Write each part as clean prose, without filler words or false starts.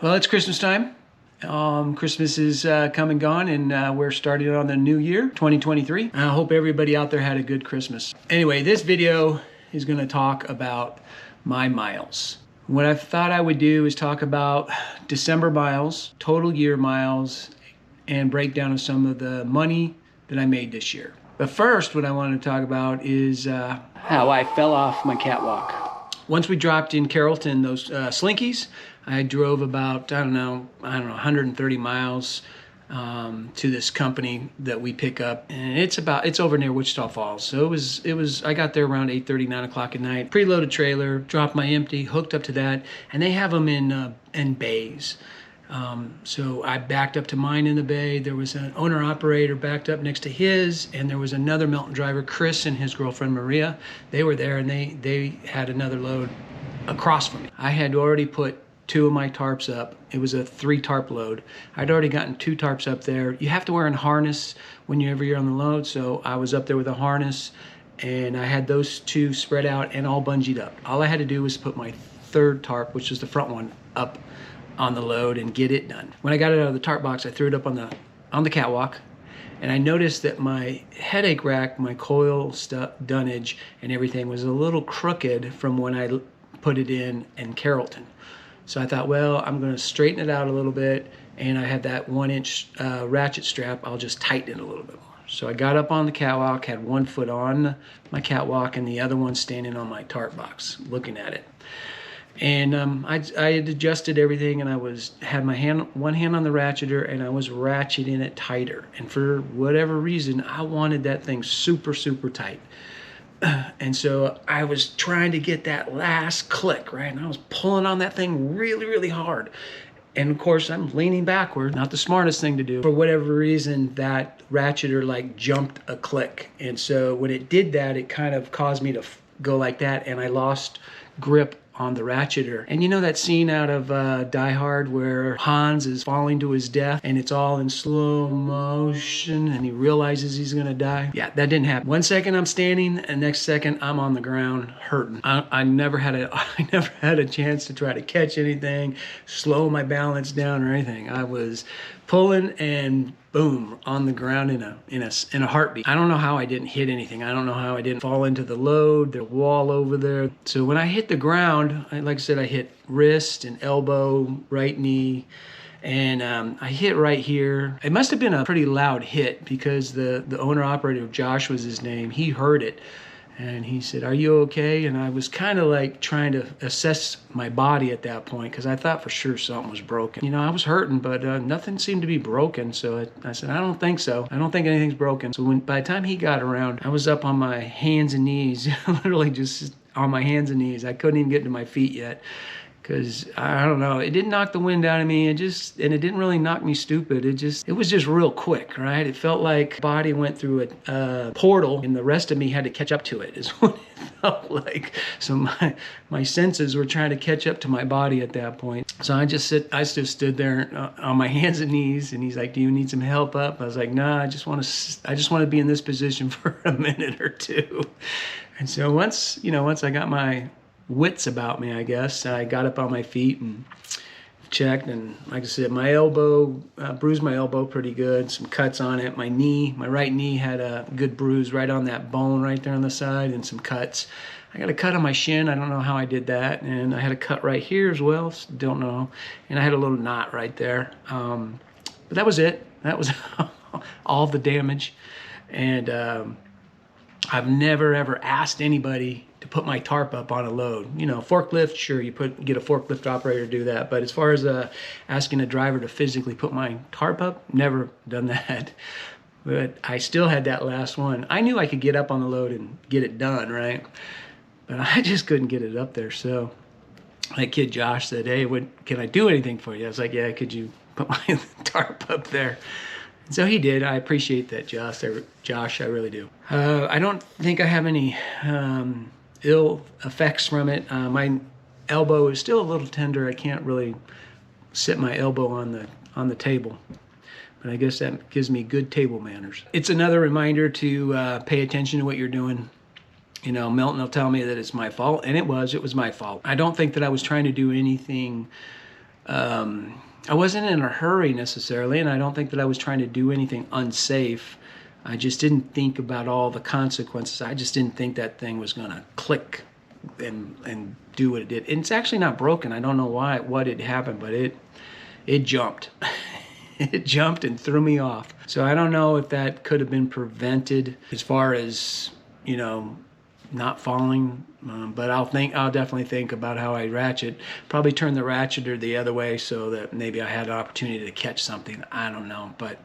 Well, it's Christmas time. Christmas is come and gone, and we're starting on the new year, 2023. I hope everybody out there had a good Christmas. Anyway, this video is going to talk about my miles. What I thought I would do is talk about December miles, total year miles, and breakdown of some of the money that I made this year. But first, what I want to talk about is how I fell off my catwalk. Once we dropped in Carrollton, those Slinkies, I drove about, I don't know, 130 miles to this company that we pick up, and it's over near Wichita Falls. So it was I got there around 8:30, 9 o'clock at night. Preloaded trailer, dropped my empty, hooked up to that, and they have them in bays. So I backed up to mine in the bay. There was an owner operator backed up next to his, and there was another Melton driver, Chris, and his girlfriend Maria. They were there, and they had another load across from me. I had already put 2 of my tarps up. It was a 3 tarp load. I'd already gotten 2 tarps up there. You have to wear a harness whenever you're on the load, so I was up there with a harness, and I had those 2 spread out and all bungeed up. All I had to do was put my 3rd tarp, which is the front one, up on the load and get it done. When I got it out of the tarp box, I threw it up on the catwalk, and I noticed that my headache rack, my coil dunnage and everything was a little crooked from when I put it in Carrollton. So I thought, well, I'm going to straighten it out a little bit, and I had that 1-inch ratchet strap. I'll just tighten it a little bit more. So I got up on the catwalk, had 1 foot on my catwalk and the other one standing on my tarp box looking at it. And I had adjusted everything, and I had my one hand on the ratcheter, and I was ratcheting it tighter. And for whatever reason, I wanted that thing super, super tight. And so I was trying to get that last click, right? And I was pulling on that thing really, really hard. And of course, I'm leaning backward, not the smartest thing to do. For whatever reason, that ratcheter like jumped a click. And so when it did that, it kind of caused me to go like that, and I lost grip on the ratcheter. And you know that scene out of Die Hard where Hans is falling to his death and it's all in slow motion and he realizes he's gonna die? Yeah, that didn't happen. 1 second I'm standing, and next second I'm on the ground hurting. I never had a chance to try to catch anything, slow my balance down or anything. I was pulling and boom, on the ground in a heartbeat. I don't know how I didn't hit anything. I don't know how I didn't fall into the load, the wall over there. So when I hit the ground, like I said, I hit wrist and elbow, right knee, and I hit right here. It must have been a pretty loud hit because the owner operator, Josh was his name, he heard it. And he said, "Are you okay?" And I was kind of like trying to assess my body at that point because I thought for sure something was broken. You know, I was hurting, but nothing seemed to be broken. So I said, "I don't think so. I don't think anything's broken." So by the time he got around, I was up on my hands and knees, literally just on my hands and knees. I couldn't even get to my feet yet. Because I don't know, it didn't knock the wind out of me. And it didn't really knock me stupid. It was just real quick, right? It felt like body went through a portal, and the rest of me had to catch up to it. Is what it felt like. So my senses were trying to catch up to my body at that point. So I just stood there on my hands and knees, and he's like, "Do you need some help up?" I was like, "Nah, I just want to be in this position for a minute or two." And so once I got my wits about me, I guess, I got up on my feet and checked, and like I said, my elbow, bruised my elbow pretty good, some cuts on it. My right knee had a good bruise right on that bone right there on the side, and some cuts. I got a cut on my shin. I don't know how I did that. And I had a cut right here as well, don't know. And I had a little knot right there. But that was it. That was all the damage. And I've never ever asked anybody to put my tarp up on a load. You know, forklift, sure, get a forklift operator to do that. But as far as asking a driver to physically put my tarp up, never done that. But I still had that last one. I knew I could get up on the load and get it done, right? But I just couldn't get it up there. So that kid Josh said, "Hey, can I do anything for you?" I was like, "Yeah, could you put my tarp up there?" And so he did. I appreciate that, Josh, I really do. I don't think I have any ill effects from it. My elbow is still a little tender. I can't really sit my elbow on the table. But I guess that gives me good table manners. It's another reminder to pay attention to what you're doing. You know, Melton will tell me that it's my fault, and it was my fault. I don't think that I was trying to do anything I wasn't in a hurry necessarily, and I don't think that I was trying to do anything unsafe. I just didn't think about all the consequences. I just didn't think that thing was going to click and do what it did. And it's actually not broken. I don't know what had happened, but it jumped. It jumped and threw me off. So I don't know if that could have been prevented as far as, you know, not falling. But I'll definitely think about how I ratchet. Probably turn the ratcheter the other way so that maybe I had an opportunity to catch something. I don't know. But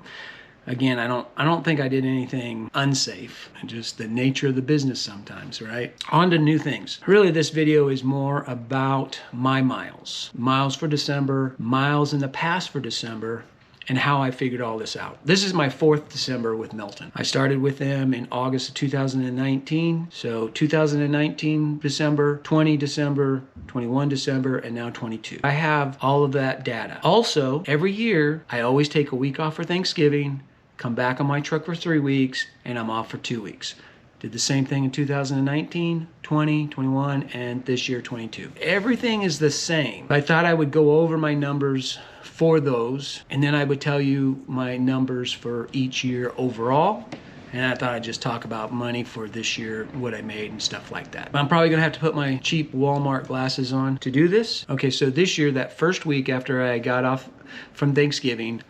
again, I don't think I did anything unsafe. Just the nature of the business sometimes, right? On to new things. Really, this video is more about my miles. Miles for December, miles in the past for December, and how I figured all this out. This is my 4th December with Milton. I started with them in August of 2019. So 2019 December, 20 December, 21 December, and now 22. I have all of that data. Also, every year, I always take a week off for Thanksgiving, come back on my truck for 3 weeks, and I'm off for 2 weeks. Did the same thing in 2019, 20, 21, and this year, 22. Everything is the same. I thought I would go over my numbers for those, and then I would tell you my numbers for each year overall. And I thought I'd just talk about money for this year, what I made and stuff like that. I'm probably gonna have to put my cheap Walmart glasses on to do this. Okay, so this year, that first week after I got off from Thanksgiving,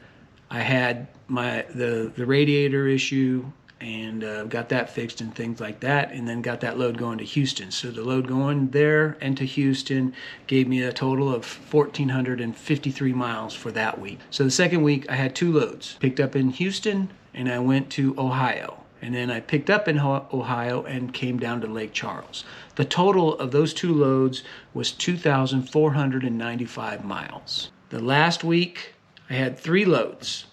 I had the radiator issue, and got that fixed and things like that, and then got that load going to Houston. So the load going there and to Houston gave me a total of 1,453 miles for that week. So the second week I had 2 loads, picked up in Houston, and I went to Ohio. And then I picked up in Ohio and came down to Lake Charles. The total of those 2 loads was 2,495 miles. The last week I had 3 loads.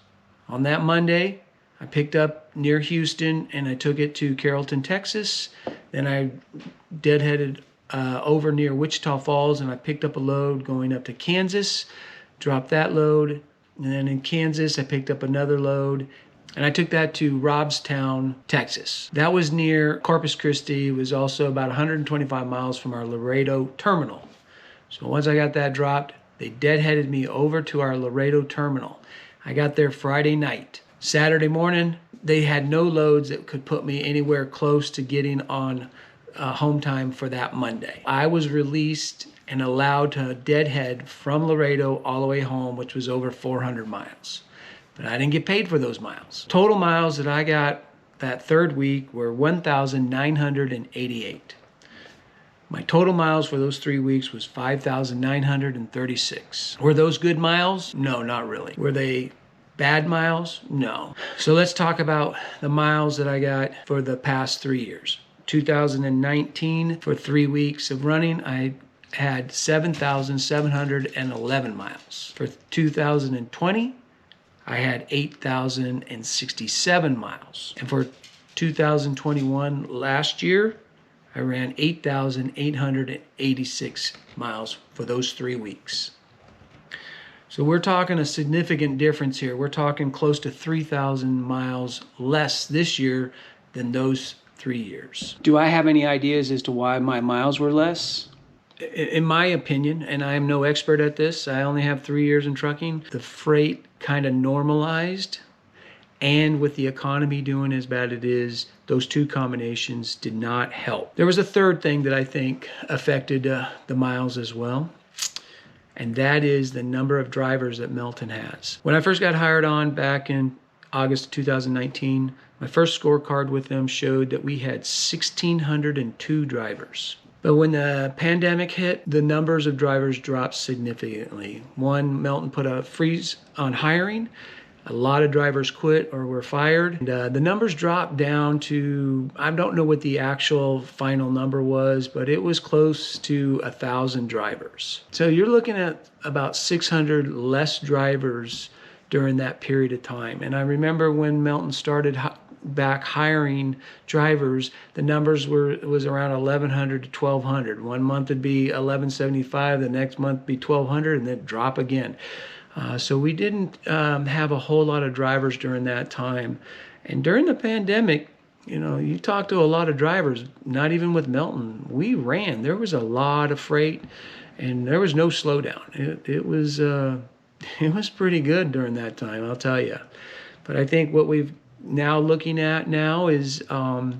On that Monday, I picked up near Houston and I took it to Carrollton, Texas. Then I deadheaded over near Wichita Falls and I picked up a load going up to Kansas, dropped that load. And then in Kansas, I picked up another load and I took that to Robstown, Texas. That was near Corpus Christi. It was also about 125 miles from our Laredo terminal. So once I got that dropped, they deadheaded me over to our Laredo terminal. I got there Friday night. Saturday morning, they had no loads that could put me anywhere close to getting on home time for that Monday. I was released and allowed to deadhead from Laredo all the way home, which was over 400 miles. But I didn't get paid for those miles. Total miles that I got that third week were 1,988. My total miles for those 3 weeks was 5,936. Were those good miles? No, not really. Were they bad miles? No. So let's talk about the miles that I got for the past 3 years. 2019, for 3 weeks of running, I had 7,711 miles. For 2020, I had 8,067 miles. And for 2021, last year, I ran 8,886 miles for those 3 weeks. So we're talking a significant difference here. We're talking close to 3,000 miles less this year than those 3 years. Do I have any ideas as to why my miles were less? In my opinion, and I am no expert at this, I only have 3 years in trucking, the freight kind of normalized, and with the economy doing as bad as it is, those 2 combinations did not help. There was a third thing that I think affected the miles as well, and that is the number of drivers that Milton has. When I first got hired on back in August of 2019, my first scorecard with them showed that we had 1,602 drivers. But when the pandemic hit, the numbers of drivers dropped significantly. One, Milton put a freeze on hiring. A lot of drivers quit or were fired. And, the numbers dropped down to, I don't know what the actual final number was, but it was close to 1,000 drivers. So you're looking at about 600 less drivers during that period of time. And I remember when Milton started back hiring drivers, the numbers was around 1,100 to 1,200. One month it'd be 1,175, the next month be 1,200, and then drop again. So we didn't have a whole lot of drivers during that time. And during the pandemic, You know, you talk to a lot of drivers, not even with Melton. We ran. There was a lot of freight, and there was no slowdown. It was it was pretty good during that time, I'll tell you. But I think what we've now looking at now is, like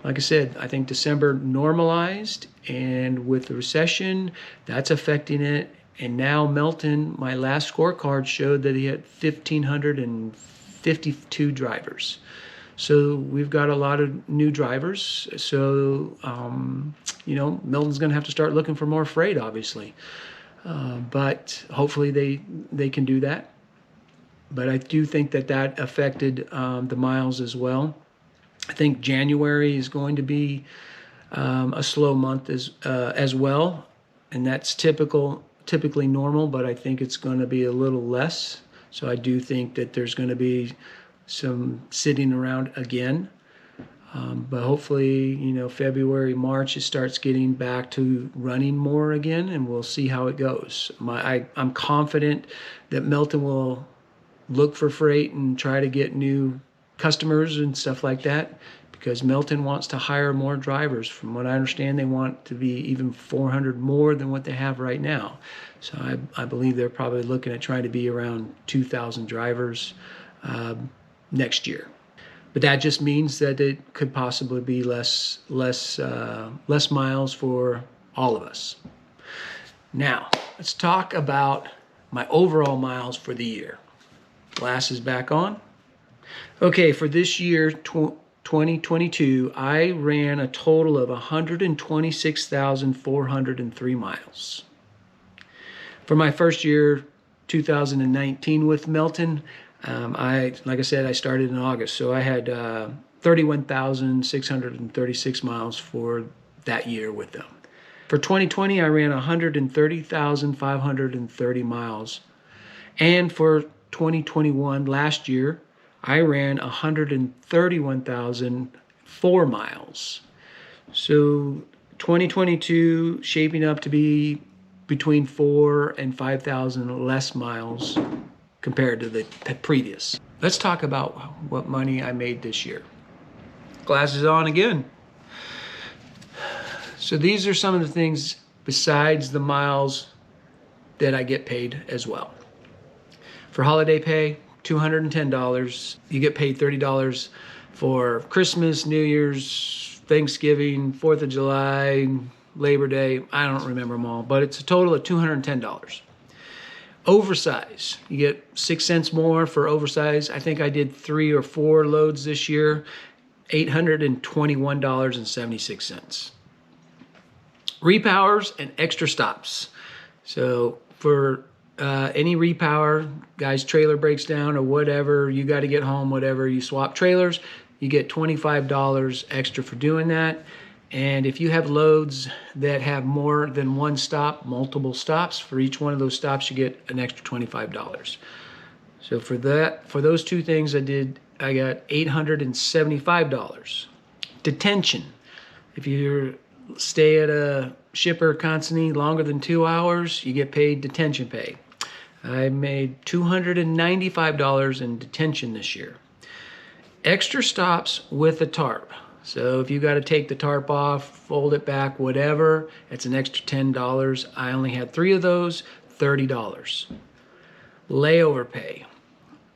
I said, I think December normalized, and with the recession, that's affecting it. And now Melton, my last scorecard showed that he had 1,552 drivers. So we've got a lot of new drivers. So, you know, Melton's going to have to start looking for more freight, obviously. But hopefully they can do that. But I do think that affected the miles as well. I think January is going to be a slow month as well, and that's typically normal. But I think it's going to be a little less. So I do think that there's going to be some sitting around again. But hopefully, you know, February, March, it starts getting back to running more again, and we'll see how it goes. I'm confident that Melton will look for freight and try to get new customers and stuff like that, because Melton wants to hire more drivers. From what I understand, they want to be even 400 more than what they have right now. So I believe they're probably looking at trying to be around 2,000 drivers next year. But that just means that it could possibly be less miles for all of us. Now, let's talk about my overall miles for the year. Glasses back on. Okay, for this year, 2022, I ran a total of 126,403 miles. For my first year, 2019 with Melton, like I said, I started in August, so I had 31,636 miles for that year with them. For 2020, I ran 130,530 miles. And for 2021, last year, I ran 131,004 miles. So 2022 shaping up to be between 4,000 and 5,000 less miles compared to the previous. Let's talk about what money I made this year. Glasses on again. So these are some of the things besides the miles that I get paid as well. For holiday pay, $210. You get paid $30 for Christmas, New Year's, Thanksgiving, 4th of July, Labor Day. I don't remember them all, but it's a total of $210. Oversize, you get 6 cents more for oversize. I think I did 3 or 4 loads this year, $821.76. Repowers and extra stops. So for any repower, guys, trailer breaks down or whatever, you got to get home, whatever, you swap trailers, you get $25 extra for doing that. And if you have loads that have more than one stop, multiple stops, for each one of those stops, you get an extra $25. So for those two things I got $875. Detention. If you stay at a shipper constantly longer than 2 hours, you get paid detention pay. I made $295 in detention this year. Extra stops with a tarp. So if you got to take the tarp off, fold it back, whatever, it's an extra $10. I only had 3 of those, $30. Layover pay.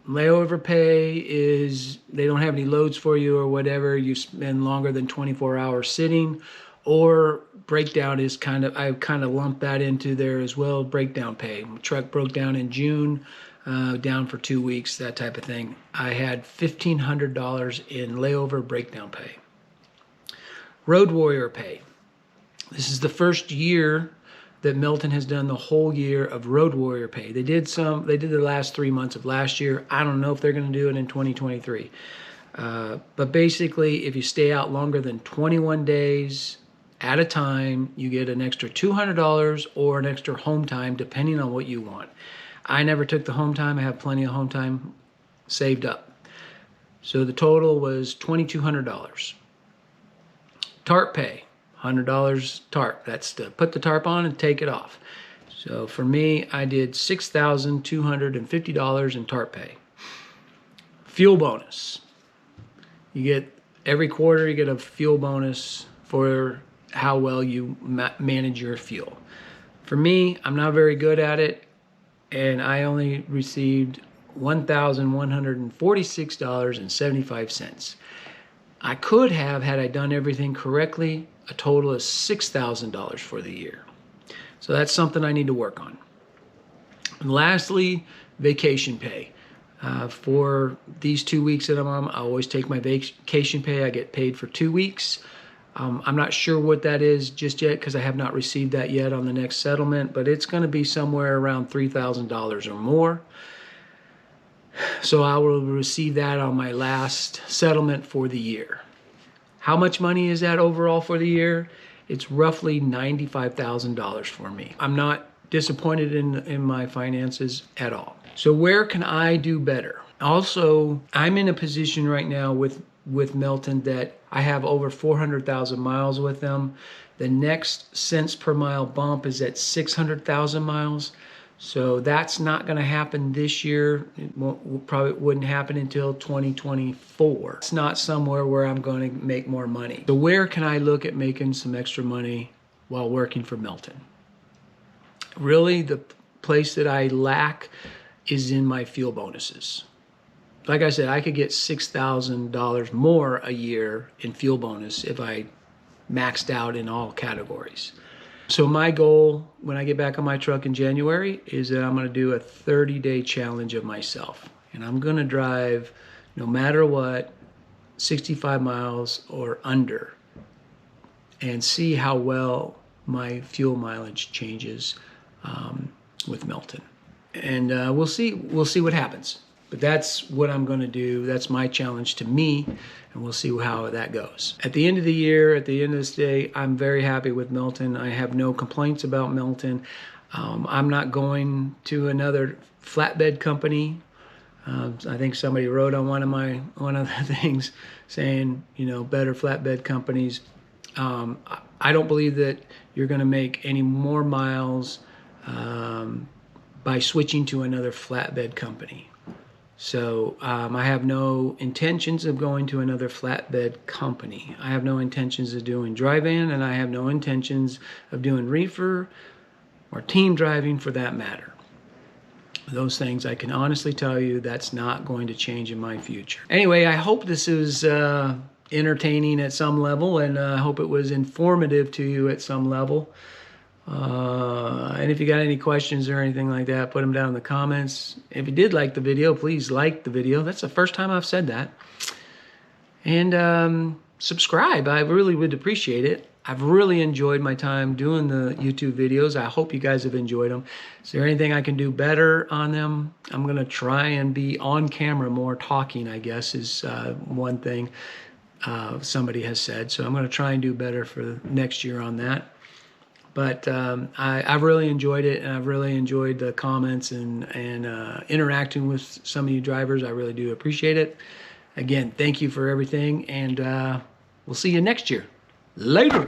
Layover pay is they don't have any loads for you or whatever. You spend longer than 24 hours sitting, or breakdown is I kind of lump that into there as well. Breakdown pay. My truck broke down in June, down for 2 weeks, that type of thing. I had $1,500 in layover breakdown pay. Road warrior pay. This is the first year that Melton has done the whole year of road warrior pay. They did the last 3 months of last year. I don't know if they're going to do it in 2023. But basically, if you stay out longer than 21 days at a time, you get an extra $200 or an extra home time, depending on what you want. I never took the home time. I have plenty of home time saved up. So the total was $2,200. Tarp pay, $100 tarp. That's to put the tarp on and take it off. So for me, I did $6,250 in tarp pay. Fuel bonus. You get Every quarter you get a fuel bonus for how well you manage your fuel. For me, I'm not very good at it, and I only received $1,146.75. I could have, had I done everything correctly, a total of $6,000 for the year. So that's something I need to work on. And lastly, vacation pay. For these 2 weeks that I'm on, I always take my vacation pay. I get paid for 2 weeks. I'm not sure what that is just yet because I have not received that yet on the next settlement, but it's going to be somewhere around $3,000 or more. So I will receive that on my last settlement for the year. How much money is that overall for the year? It's roughly $95,000 for me. I'm not disappointed in my finances at all. So where can I do better? Also, I'm in a position right now with Milton that I have over 400,000 miles with them. The next cents per mile bump is at 600,000 miles. So that's not going to happen this year. It probably wouldn't happen until 2024. It's not somewhere where I'm going to make more money. So where can I look at making some extra money while working for Milton? Really, the place that I lack is in my fuel bonuses. Like I said, I could get $6,000 more a year in fuel bonus if I maxed out in all categories. So my goal when I get back on my truck in January is that I'm going to do a 30-day challenge of myself. And I'm going to drive, no matter what, 65 miles or under and see how well my fuel mileage changes with Milton. And we'll see what happens. But that's what I'm going to do. That's my challenge to me, and we'll see how that goes. At the end of the year, at the end of this day, I'm very happy with Milton. I have no complaints about Milton. I'm not going to another flatbed company. I think somebody wrote on one of the things saying, you know, better flatbed companies. I don't believe that you're going to make any more miles by switching to another flatbed company. So I have no intentions of going to another flatbed company. I have no intentions of doing dry van, and I have no intentions of doing reefer or team driving for that matter. Those things I can honestly tell you that's not going to change in my future. Anyway, I hope this is entertaining at some level, and I hope it was informative to you at some level. And if you got any questions or anything like that, put them down in the comments. If you did like the video, please like the video. That's the first time I've said that. And subscribe. I really would appreciate it. I've really enjoyed my time doing the YouTube videos. I hope you guys have enjoyed them. Is there anything I can do better on them? I'm going to try and be on camera more talking, I guess, is one thing somebody has said. So I'm going to try and do better for next year on that. But I've really enjoyed it, and I've really enjoyed the comments and interacting with some of you drivers. I really do appreciate it. Again, thank you for everything, and we'll see you next year. Later.